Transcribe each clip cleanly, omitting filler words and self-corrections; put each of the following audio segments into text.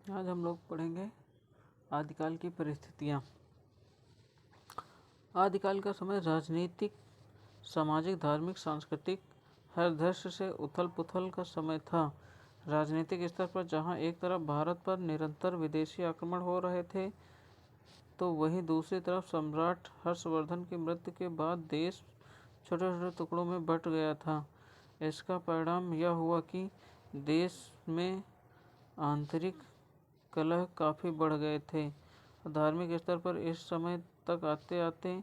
आज हम लोग पढ़ेंगे आदिकाल की परिस्थितियाँ। आदिकाल का समय राजनीतिक, सामाजिक, धार्मिक, सांस्कृतिक हर दृश्य से उथल पुथल का समय था। राजनीतिक स्तर पर जहाँ एक तरफ भारत पर निरंतर विदेशी आक्रमण हो रहे थे, तो वहीं दूसरी तरफ सम्राट हर्षवर्धन की मृत्यु के बाद देश छोटे छोटे टुकड़ों में बंट गया था। इसका परिणाम यह हुआ कि देश में आंतरिक कलह काफ़ी बढ़ गए थे। धार्मिक स्तर पर इस समय तक आते आते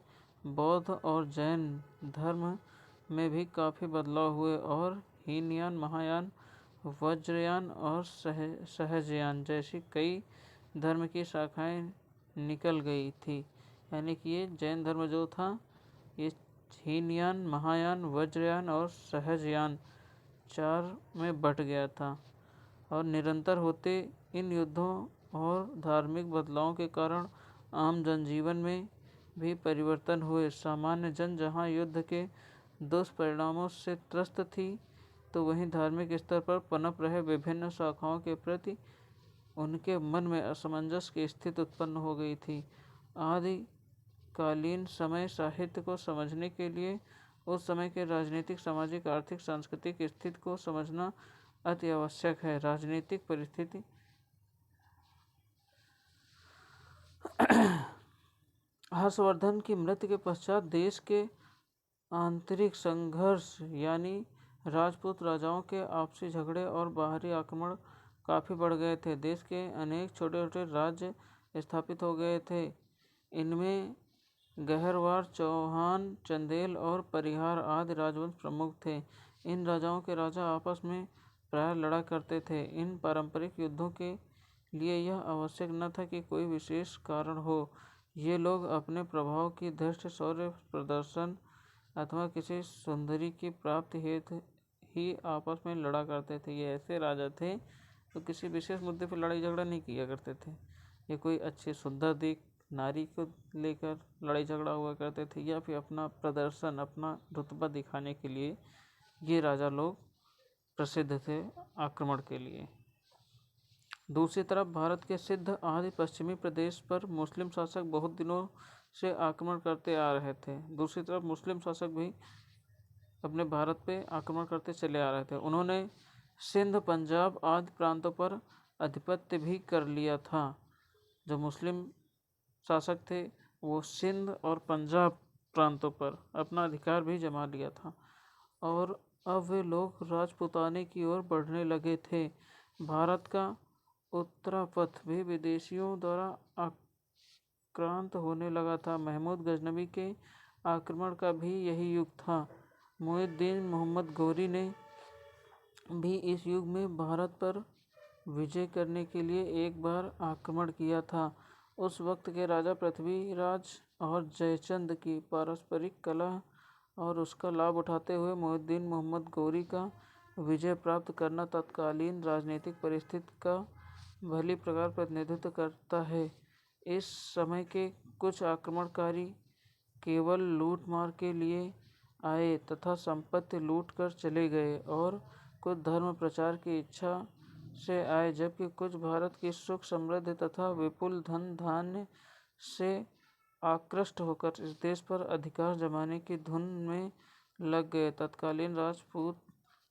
बौद्ध और जैन धर्म में भी काफ़ी बदलाव हुए और हीनयान, महायान, वज्रयान और सहजयान जैसी कई धर्म की शाखाएं निकल गई थी। यानी कि ये जैन धर्म जो था, ये हीनयान, महायान, वज्रयान और सहजयान 4 में बट गया था। और निरंतर होते इन युद्धों और धार्मिक बदलावों के कारण आम जनजीवन में भी परिवर्तन हुए। सामान्य जन जहां युद्ध के दुष्परिणामों से त्रस्त थी, तो वहीं धार्मिक स्तर पर पनप रहे विभिन्न शाखाओं के प्रति उनके मन में असमंजस की स्थिति उत्पन्न हो गई थी। आदिकालीन समय साहित्य को समझने के लिए उस समय के राजनीतिक, सामाजिक, आर्थिक, सांस्कृतिक स्थिति को समझना अति आवश्यक है। राजनीतिक परिस्थिति हर्षवर्धन की मृत्यु के पश्चात देश के आंतरिक संघर्ष यानी राजपूत राजाओं के आपसी झगड़े और बाहरी आक्रमण काफ़ी बढ़ गए थे। देश के अनेक छोटे छोटे राज्य स्थापित हो गए थे। इनमें गहरवार, चौहान, चंदेल और परिहार आदि राजवंश प्रमुख थे। इन राजाओं के राजा आपस में प्रायः लड़ा करते थे। इन पारंपरिक युद्धों के लिए यह आवश्यक न था कि कोई विशेष कारण हो। ये लोग अपने प्रभाव की धृष्ट शौर्य प्रदर्शन अथवा किसी सुंदरी की प्राप्ति हेतु ही आपस में लड़ा करते थे। ये ऐसे राजा थे तो किसी विशेष मुद्दे पर लड़ाई झगड़ा नहीं किया करते थे। ये कोई अच्छी सुंदर देख नारी को लेकर लड़ाई झगड़ा हुआ करते थे, या फिर अपना प्रदर्शन, अपना रुतबा दिखाने के लिए ये राजा लोग प्रसिद्ध थे आक्रमण के लिए। दूसरी तरफ भारत के सिद्ध आदि पश्चिमी प्रदेश पर मुस्लिम शासक बहुत दिनों से आक्रमण करते आ रहे थे। दूसरी तरफ मुस्लिम शासक भी अपने भारत पे आक्रमण करते चले आ रहे थे। उन्होंने सिंध, पंजाब आदि प्रांतों पर आधिपत्य भी कर लिया था। जो मुस्लिम शासक थे वो सिंध और पंजाब प्रांतों पर अपना अधिकार भी जमा लिया था, और अब वे लोग राजपुताने की ओर बढ़ने लगे थे। भारत का उत्तरापथ भी विदेशियों द्वारा आक्रांत होने लगा था। महमूद गजनबी के आक्रमण का भी यही युग था। मुइज़्ज़िन मोहम्मद गौरी ने भी इस युग में भारत पर विजय करने के लिए एक बार आक्रमण किया था। उस वक्त के राजा पृथ्वीराज और जयचंद की पारस्परिक कलह और उसका लाभ उठाते हुए मुइज़्ज़िन मोहम्मद गौरी का विजय प्राप्त करना तत्कालीन राजनीतिक परिस्थिति का भली प्रकार प्रतिनिधित्व करता है। इस समय के कुछ आक्रमणकारी केवल लूट मार के लिए आए तथा संपत्ति लूट कर चले गए, और कुछ धर्म प्रचार की इच्छा से आए, जबकि कुछ भारत की सुख समृद्धि तथा विपुल धन धान्य से आकृष्ट होकर इस देश पर अधिकार जमाने की धुन में लग गए। तत्कालीन राजपूत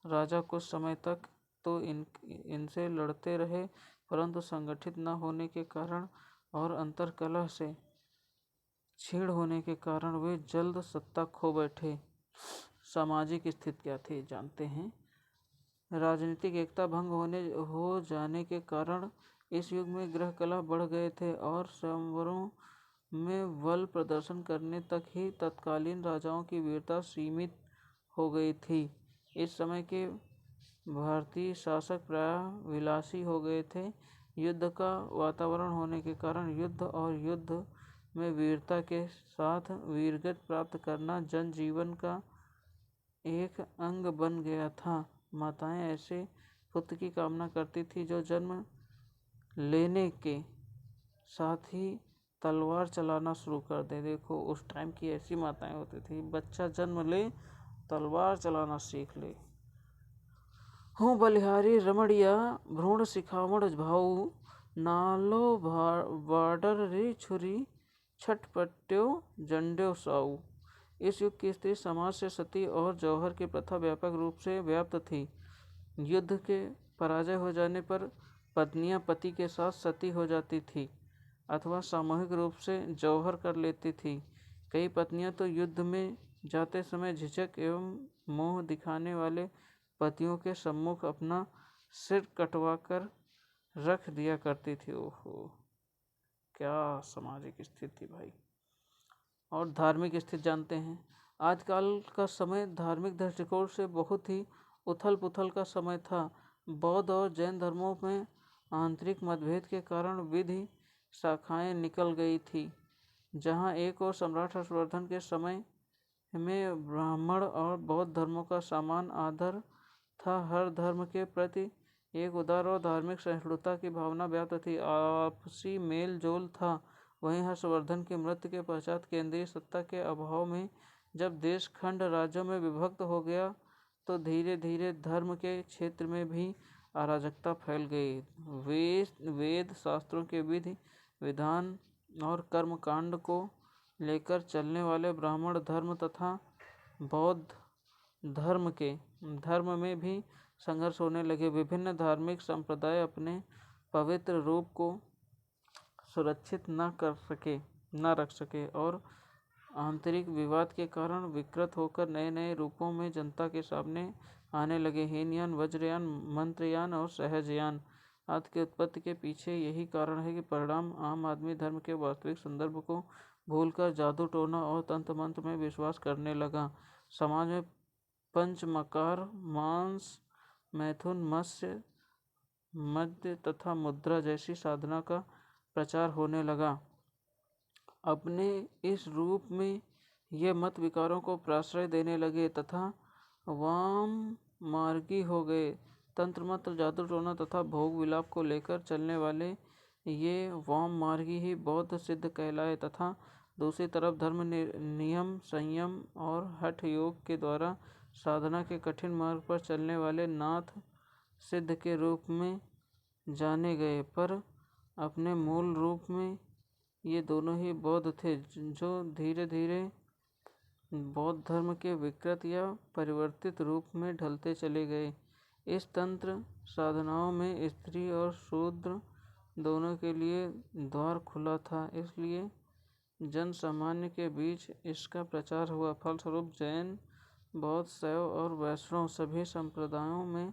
राजा कुछ समय तक तो इनसे लड़ते रहे, परंतु संगठित न होने के कारण और अंतर्कलह से छीड़ होने के कारण वे जल्द सत्ता खो बैठे। सामाजिक स्थिति क्या थी जानते हैं। राजनीतिक एकता भंग हो जाने के कारण इस युग में गृह कलह बढ़ गए थे और स्वयंवरों में बल प्रदर्शन करने तक ही तत्कालीन राजाओं की वीरता सीमित हो गई थी। इस समय के भारतीय शासक प्रायः विलासी हो गए थे। युद्ध का वातावरण होने के कारण युद्ध और युद्ध में वीरता के साथ वीरगति प्राप्त करना जनजीवन का एक अंग बन गया था। माताएं ऐसे पुत्र की कामना करती थी जो जन्म लेने के साथ ही तलवार चलाना शुरू कर दे। देखो उस टाइम की ऐसी माताएं होती थी, बच्चा जन्म ले तलवार चलाना सीख ले। हूँ बलिहारी रमणिया भ्रूण सिखावण भाऊ नालो बॉर्डर री छुरी छटपट्यो जंड्यो साऊ। इस युग की स्त्री समाज से सती और जौहर की प्रथा व्यापक रूप से व्याप्त थी। युद्ध के पराजय हो जाने पर पत्नियां पति के साथ सती हो जाती थी अथवा सामूहिक रूप से जौहर कर लेती थी। कई पत्नियां तो युद्ध में जाते समय झिझक एवं मोह दिखाने वाले पतियों के सम्मुख अपना सिर कटवा कर रख दिया करती थी। ओहो, क्या सामाजिक स्थिति भाई। और धार्मिक स्थिति जानते हैं। आजकल का समय धार्मिक दृष्टिकोण से बहुत ही उथल पुथल का समय था। बौद्ध और जैन धर्मों में आंतरिक मतभेद के कारण विधि शाखाएं निकल गई थी। जहां एक और सम्राट हर्षवर्धन के समय में ब्राह्मण और बौद्ध धर्मों का समान आदर था, हर धर्म के प्रति एक उदार और धार्मिक सहिष्णुता की भावना व्याप्त थी, आपसी मेल जोल था। वहीं हर्षवर्धन की मृत्यु के पश्चात केंद्रीय सत्ता के अभाव में जब देश खंड राज्यों में विभक्त हो गया तो धीरे धीरे धर्म के क्षेत्र में भी अराजकता फैल गई। वेद शास्त्रों के विधि विधान और कर्मकांड को लेकर चलने वाले ब्राह्मण धर्म तथा बौद्ध धर्म में भी संघर्ष होने लगे। विभिन्न धार्मिक संप्रदाय अपने पवित्र रूप को सुरक्षित न रख सके और आंतरिक विवाद के कारण विकृत होकर नए नए रूपों में जनता के सामने आने लगे। हीनयान, वज्रयान, मंत्रयान और सहजयान आदि की उत्पत्ति के पीछे यही कारण है कि परिणाम आम आदमी धर्म के वास्तविक संदर्भ को भूलकर जादू टोना और तंत्र मंत्र में विश्वास करने लगा। समाज में पंचमकार, मांस, मैथुन, मत्स्य, मद्य तथा मुद्रा जैसी साधना का प्रचार होने लगा। अपने इस रूप में ये मत विकारों को प्रश्रय देने लगे तथा वाम मार्गी हो गए। तंत्र मंत्र, जादू टोना तथा भोग विलाप को लेकर चलने वाले ये वाम मार्गी ही बौद्ध सिद्ध कहलाए तथा दूसरी तरफ धर्म नियम, संयम और हठ योग के द्वारा साधना के कठिन मार्ग पर चलने वाले नाथ सिद्ध के रूप में जाने गए। पर अपने मूल रूप में ये दोनों ही बौद्ध थे जो धीरे धीरे बौद्ध धर्म के विकृत या परिवर्तित रूप में ढलते चले गए। इस तंत्र साधनाओं में स्त्री और शूद्र दोनों के लिए द्वार खुला था, इसलिए जन सामान्य के बीच इसका प्रचार हुआ। फलस्वरूप जैन, बौद्ध, शैव और वैष्णव सभी संप्रदायों में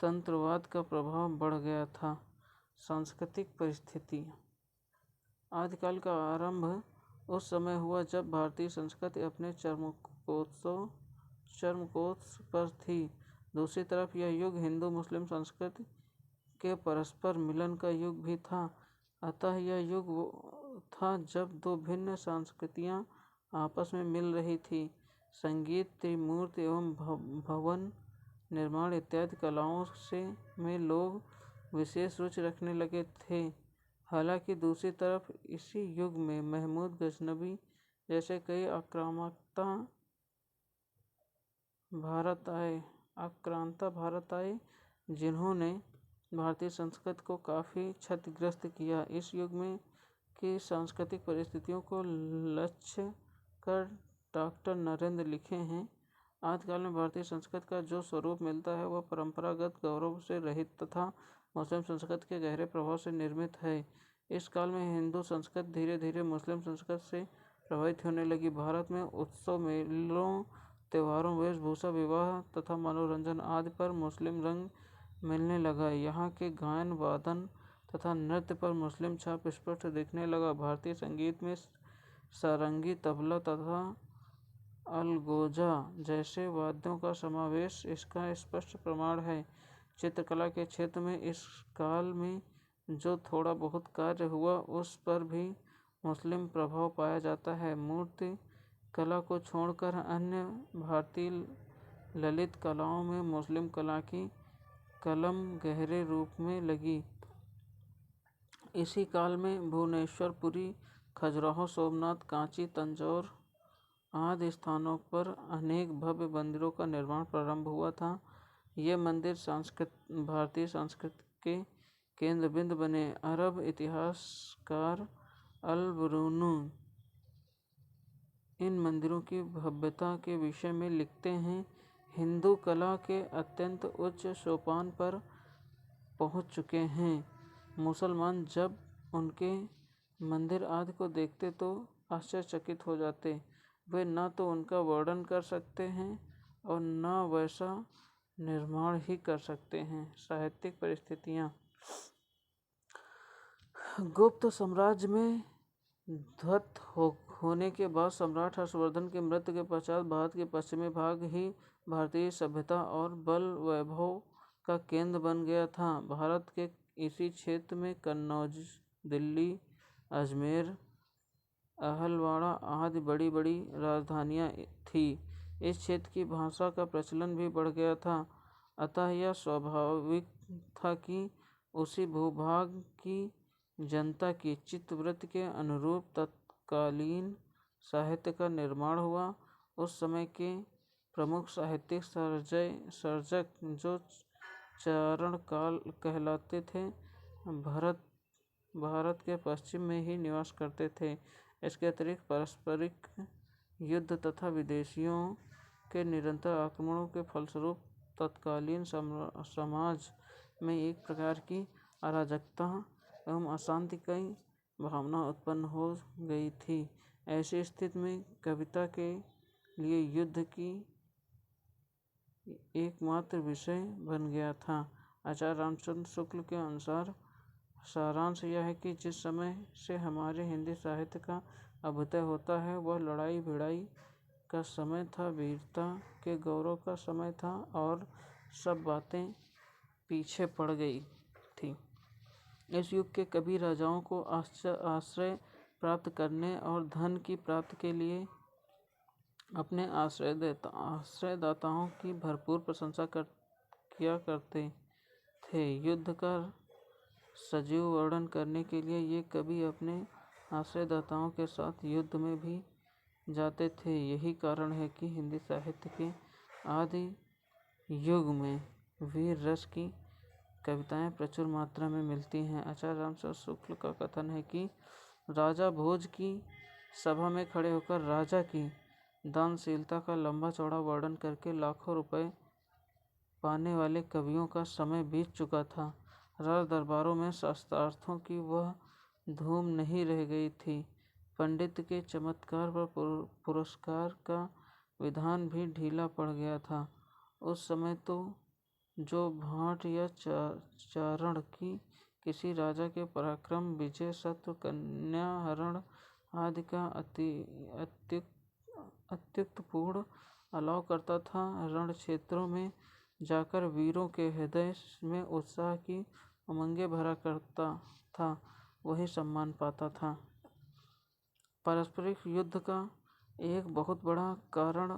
तंत्रवाद का प्रभाव बढ़ गया था। सांस्कृतिक परिस्थिति। आदिकाल का आरंभ उस समय हुआ जब भारतीय संस्कृति अपने चरमोत्कर्ष पर थी। दूसरी तरफ यह युग हिंदू मुस्लिम संस्कृति के परस्पर मिलन का युग भी था। अतः यह युग था जब दो भिन्न संस्कृतियां आपस में मिल रही थी। संगीत, त्रिमूर्ति एवं भवन निर्माण इत्यादि कलाओं में लोग विशेष रुचि रखने लगे थे। हालांकि दूसरी तरफ इसी युग में महमूद गजनबी जैसे कई आक्रांता भारत आए जिन्होंने भारतीय संस्कृति को काफ़ी क्षतिग्रस्त किया। इस युग में की सांस्कृतिक परिस्थितियों को लक्ष्य कर डॉक्टर नरेंद्र लिखे हैं, आजकल में भारतीय संस्कृति का जो स्वरूप मिलता है वह परंपरागत गौरव से रहित तथा मुस्लिम संस्कृति के गहरे प्रभाव से निर्मित है। इस काल में हिंदू संस्कृति धीरे धीरे मुस्लिम संस्कृति से प्रभावित होने लगी। भारत में उत्सव, मेलों, त्योहारों, वेशभूषा, विवाह तथा मनोरंजन आदि पर मुस्लिम रंग मिलने लगा। यहाँ के गायन, वादन तथा नृत्य पर मुस्लिम छाप स्पष्ट दिखने लगा। भारतीय संगीत में सारंगी, तबला तथा अलगोजा जैसे वाद्यों का समावेश इसका स्पष्ट प्रमाण है। चित्रकला के क्षेत्र में इस काल में जो थोड़ा बहुत कार्य हुआ उस पर भी मुस्लिम प्रभाव पाया जाता है। मूर्ति कला को छोड़कर अन्य भारतीय ललित कलाओं में मुस्लिम कला की कलम गहरे रूप में लगी। इसी काल में भुवनेश्वर, पुरी, खजुराहो, सोमनाथ, कांची, तंजौर आदि स्थानों पर अनेक भव्य मंदिरों का निर्माण प्रारंभ हुआ था। ये मंदिर भारतीय संस्कृति के केंद्र बिंदु बने। अरब इतिहासकार अल-बरूनी इन मंदिरों की भव्यता के विषय में लिखते हैं, हिंदू कला के अत्यंत उच्च सोपान पर पहुंच चुके हैं। मुसलमान जब उनके मंदिर आदि को देखते तो आश्चर्यचकित हो जाते। वे न तो उनका वर्णन कर सकते हैं और न वैसा निर्माण ही कर सकते हैं। साहित्यिक परिस्थितियाँ। गुप्त साम्राज्य में ध्वस्त होने के बाद सम्राट हर्षवर्धन की मृत्यु के पश्चात भारत के पश्चिमी भाग ही भारतीय सभ्यता और बल वैभव का केंद्र बन गया था। भारत के इसी क्षेत्र में कन्नौज, दिल्ली, अजमेर, अहलवाड़ा आदि बड़ी बड़ी राजधानियाँ थी। इस क्षेत्र की भाषा का प्रचलन भी बढ़ गया था। अतः यह स्वाभाविक था कि उसी भूभाग की जनता की चित्तवृत्ति के अनुरूप तत्कालीन साहित्य का निर्माण हुआ। उस समय के प्रमुख साहित्यिक सर्जक जो चारण काल कहलाते थे, भारत के पश्चिम में ही निवास करते थे। इसके अतिरिक्त पारस्परिक युद्ध तथा विदेशियों के निरंतर आक्रमणों के फलस्वरूप तत्कालीन समाज में एक प्रकार की अराजकता एवं अशांति की भावना उत्पन्न हो गई थी। ऐसी स्थिति में कविता के लिए युद्ध की एकमात्र विषय बन गया था। आचार्य रामचंद्र शुक्ल के अनुसार सारांश यह है कि जिस समय से हमारे हिंदी साहित्य का अभ्युदय होता है वह लड़ाई भिड़ाई का समय था, वीरता के गौरव का समय था और सब बातें पीछे पड़ गई थी। इस युग के कवि राजाओं को आश्रय प्राप्त करने और धन की प्राप्ति के लिए अपने आश्रयदाताओं की भरपूर प्रशंसा किया करते थे। युद्ध का सजीव वर्णन करने के लिए ये कवि अपने आश्रयदाताओं के साथ युद्ध में भी जाते थे। यही कारण है कि हिंदी साहित्य के आदि युग में वीर रस की कविताएं प्रचुर मात्रा में मिलती हैं। आचार्य रामचंद्र शुक्ल का कथन है कि राजा भोज की सभा में खड़े होकर राजा की दानशीलता का लंबा चौड़ा वर्णन करके लाखों रुपए पाने वाले कवियों का समय बीत चुका था। राज दरबारों में शास्त्रार्थों की वह धूम नहीं रह गई थी। पंडित के चमत्कार पर पुरस्कार का विधान भी ढीला पड़ गया था। उस समय तो जो भाट या चारण की किसी राजा के पराक्रम, विजय, शत्रु कन्या हरण आदि का अत्युक्तपूर्ण अलाव करता था, रण क्षेत्रों में जाकर वीरों के हृदय में उत्साह की उमंगें भरा करता था, वही सम्मान पाता था। पारस्परिक युद्ध का एक बहुत बड़ा कारण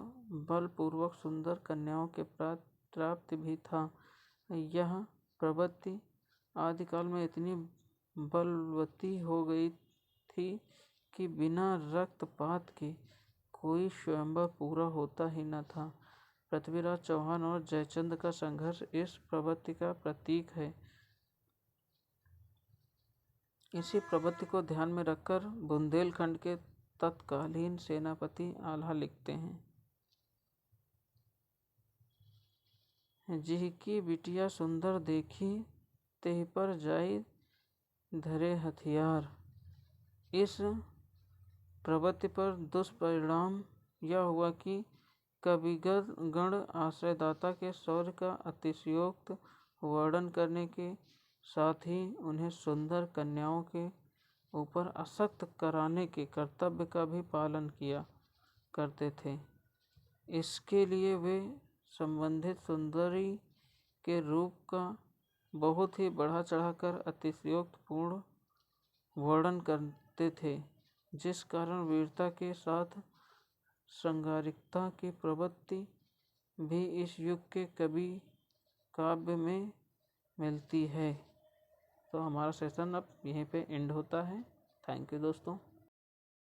बलपूर्वक सुंदर कन्याओं के प्राप्ति भी था। यह प्रवृत्ति आदिकाल में इतनी बलवती हो गई थी कि बिना रक्तपात के कोई स्वयंवर पूरा होता ही न था। पृथ्वीराज चौहान और जयचंद का संघर्ष इस प्रवृत्ति का प्रतीक है। इसी प्रवृत्ति को ध्यान में रखकर बुंदेलखंड के तत्कालीन सेनापति आल्हा लिखते हैं, जिहकी बिटिया सुंदर देखी तेह पर जाई धरे हथियार। इस प्रवृत्ति पर दुष्परिणाम यह हुआ कि कविगण आश्रयदाता के शौर्य का अतिशयोक्त वर्णन करने के साथ ही उन्हें सुंदर कन्याओं के ऊपर आसक्त कराने के कर्तव्य का भी पालन किया करते थे। इसके लिए वे संबंधित सुंदरी के रूप का बहुत ही बढ़ा चढ़ाकर अतिशयोक्त पूर्ण वर्णन करते थे, जिस कारण वीरता के साथ श्रृंगारिकता की प्रवृत्ति भी इस युग के कवि काव्य में मिलती है। तो हमारा सेशन अब यहीं पे एंड होता है। थैंक यू दोस्तों।